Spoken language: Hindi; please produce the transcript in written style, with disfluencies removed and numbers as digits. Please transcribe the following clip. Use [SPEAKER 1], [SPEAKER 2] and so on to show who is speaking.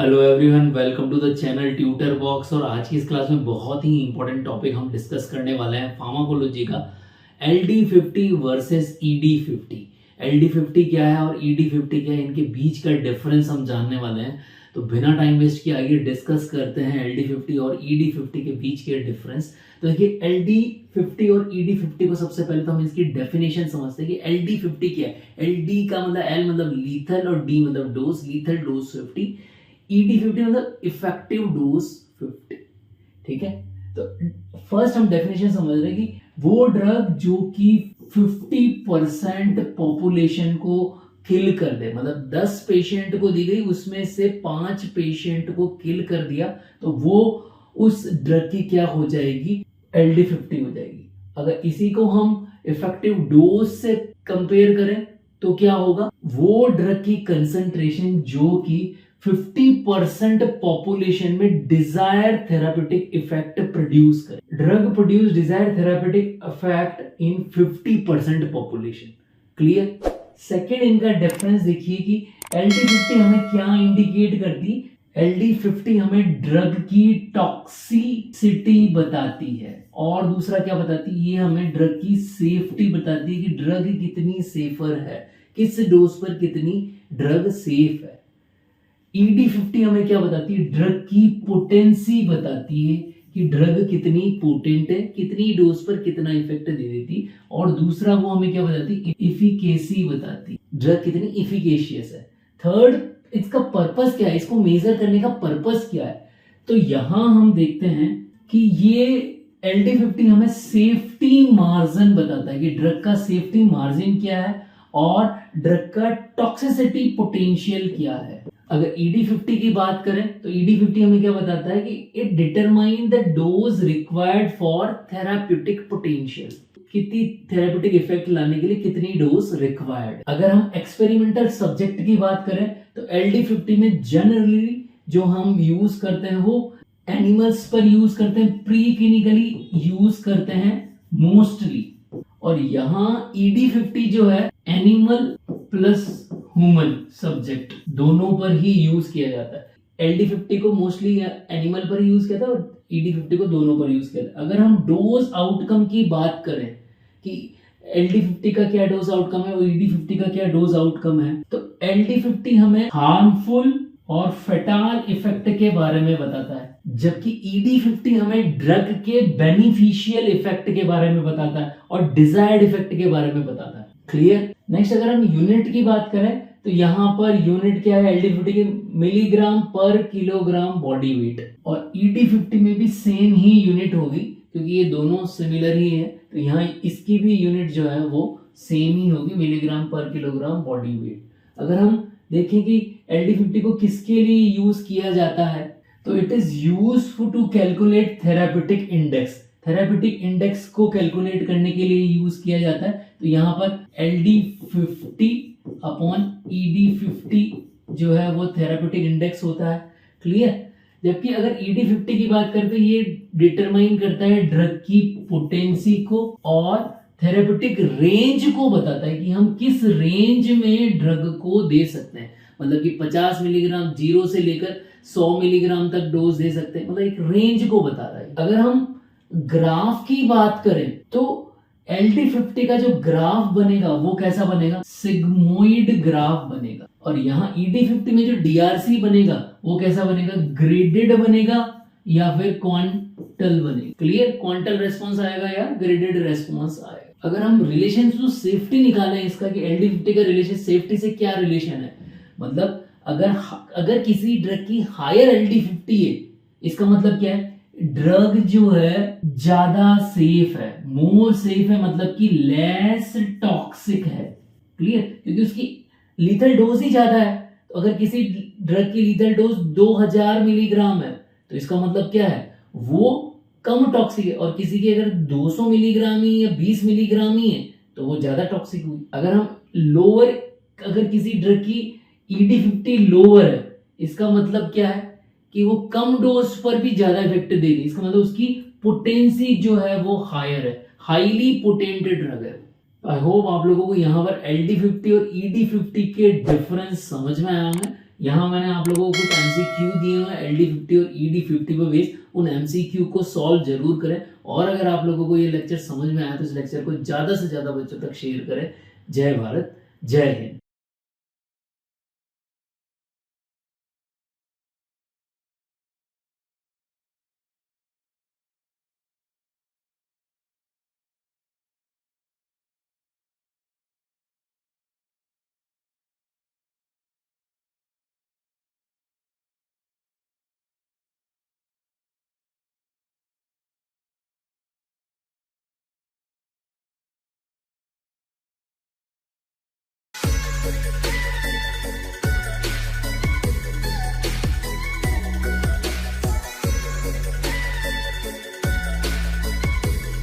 [SPEAKER 1] Hello everyone, welcome to the channel tutor box. और आज की इस क्लास में बहुत ही इंपॉर्टेंट टॉपिक हम डिस्कस करने वाले हैं फार्माकोलॉजी का। LD50 versus ED50। LD50 क्या है और ED50 क्या है, इनके बीच का डिफरेंस हम जानने वाले हैं। तो बिना टाइम वेस्ट किए आइए डिस्कस करते हैं LD50 और ED50 के बीच के डिफरेंस। तो देखिए LD50 और ED50 को सबसे पहले तो हम इसकी डेफिनेशन समझते हैं कि LD50 क्या है। LD का मतलब L मतलब लीथल और D मतलब डोज, लीथल डोज 50, ED50 मतलब इफेक्टिव डोज 50। ठीक है, तो फर्स्ट हम डेफिनेशन समझ रहे हैं कि वो ड्रग जो कि 50% पॉपुलेशन को किल कर दे, मतलब 10 पेशेंट को दी गई उसमें से 5 पेशेंट को किल कर दिया, तो वो उस ड्रग की क्या हो जाएगी, LD50 हो जाएगी। अगर इसी को हम इफेक्टिव डोज से कंपेयर करें तो क्या होगा, वो ड्रग की कंसंट्रेशन जो कि 50% पॉपुलेशन में डिजायर थेरापेटिक इफेक्ट प्रोड्यूस करे। Drug produce desire therapeutic effect in 50% population. Clear. Second इनका डिफरेंस देखिए कि LD50 हमें क्या इंडिकेट करती, LD50 हमें ड्रग की टॉक्सिसिटी बताती है, और दूसरा क्या बताती है, ये हमें ड्रग की सेफ्टी बताती है कि ड्रग कितनी सेफर है, किस डोज पर कितनी ड्रग सेफ है। ED50 हमें क्या बताती है, ड्रग की पोटेंसी बताती है कि ड्रग कितनी पोटेंट है, कितनी डोज पर कितना इफेक्ट दे देती, और दूसरा वो हमें क्या बताती, इफिकेसी बताती, ड्रग कितनी इफिकेशियस है। थर्ड, इसका पर्पस क्या है, इसको मेजर करने का पर्पस क्या है। तो यहां हम देखते हैं कि ये LD50 हमें सेफ्टी मार्जिन बताता है कि ड्रग का सेफ्टी मार्जिन क्या है और ड्रग का टॉक्सिसिटी पोटेंशियल क्या है। अगर ED50 की बात करें तो ED50 हमें क्या बताता है कि it determine the dose required for therapeutic potential, कितनी थेराप्यूटिक इफेक्ट लाने के लिए कितनी डोज रिक्वायर्ड। अगर हम एक्सपेरिमेंटल सब्जेक्ट की बात करें तो LD50 में जनरली जो हम यूज करते हैं वो एनिमल्स पर यूज करते हैं, प्री क्लिनिकली यूज करते हैं मोस्टली, और यहाँ ED50 जो है एनिमल प्लस ह्यूमन सब्जेक्ट दोनों पर ही यूज किया जाता है। LD50 को मोस्टली एनिमल पर यूज किया था और ED50 को दोनों पर यूज किया था। अगर हम डोज आउटकम की बात करें कि LD50 का क्या डोज आउटकम है और ED50 का क्या डोज आउटकम है, तो LD50 हमें हार्मफुल और फेटाल इफेक्ट के बारे में बताता है, जबकि ED50 हमें ड्रग के बेनिफिशियल इफेक्ट के बारे में बताता है और डिजायर्ड इफेक्ट के बारे में बताता है। क्लियर। नेक्स्ट अगर हम यूनिट की बात करें तो यहाँ पर यूनिट क्या है, LD50 के मिलीग्राम पर किलोग्राम बॉडी वेट, और ED50 में भी सेम ही यूनिट होगी क्योंकि ये दोनों सिमिलर ही है, तो यहाँ इसकी भी यूनिट जो है वो सेम ही होगी, मिलीग्राम पर किलोग्राम बॉडी वेट। अगर हम देखें कि LD50 को किसके लिए यूज किया जाता है, तो it is used to calculate therapeutic index. Therapeutic index को कैलकुलेट करने के लिए यूज किया जाता है, तो यहाँ पर LD50 अपॉन ED50 जो है वो थेराप्यूटिक इंडेक्स होता है। क्लियर। जबकि अगर ED50 की बात करें तो ये डिटरमाइन करता है ड्रग की पोटेंसी को और थेराप्यूटिक रेंज को बताता है कि हम किस रेंज में ड्रग को दे सकते हैं, मतलब कि 50 मिलीग्राम 0 से लेकर 100 मिलीग्राम तक डोज दे सकते हैं, मतलब एक रेंज को बता रहा है। अगर हम ग्राफ की बात करें तो LD50 का जो ग्राफ बनेगा वो कैसा बनेगा, सिग्मोइड ग्राफ बनेगा, और यहाँ ED50 में जो DRC बनेगा वो कैसा बनेगा, ग्रेडेड बनेगा या फिर क्वांटल बनेगा। क्लियर। क्वांटल रेस्पॉन्स आएगा या ग्रेडेड रेस्पॉन्स आएगा। अगर हम रिलेशन टू सेफ्टी निकालें इसका कि LD50 का रिलेशन सेफ्टी से क्या रिलेशन है, मतलब अगर किसी ड्रग की हायर LD50 है, इसका मतलब क्या है, ड्रग जो है ज्यादा सेफ है, मोर सेफ है, मतलब कि लेस टॉक्सिक है। क्लियर। क्योंकि उसकी लीथल डोज ही ज्यादा है, तो अगर किसी ड्रग की लीथल डोज 2000 मिलीग्राम है तो इसका मतलब क्या है, वो कम टॉक्सिक है, और किसी की अगर 200 मिलीग्राम ही या 20 मिलीग्राम ही है तो वो ज्यादा टॉक्सिक हुई। अगर हम लोअर, अगर किसी ड्रग की ED50 लोअर है, इसका मतलब क्या है कि वो कम डोज पर भी ज्यादा इफेक्ट देगी, इसका मतलब उसकी पोटेंसी जो है वो हायर है, हाईली पोटेंट ड्रग है। आई होप आप लोगों को यहाँ पर LD50 और ED50 के डिफरेंस समझ में आया होंगे। यहाँ मैंने आप लोगों को कुछ MCQ दिए हुए हैं LD50 और ED50 पे बेस्ड, उन MCQ को सॉल्व जरूर करें। और अगर आप लोगों को ये लेक्चर समझ में आया तो इस लेक्चर को ज़्यादा से ज़्यादा बच्चों तक शेयर करें। जय भारत, जय हिंद।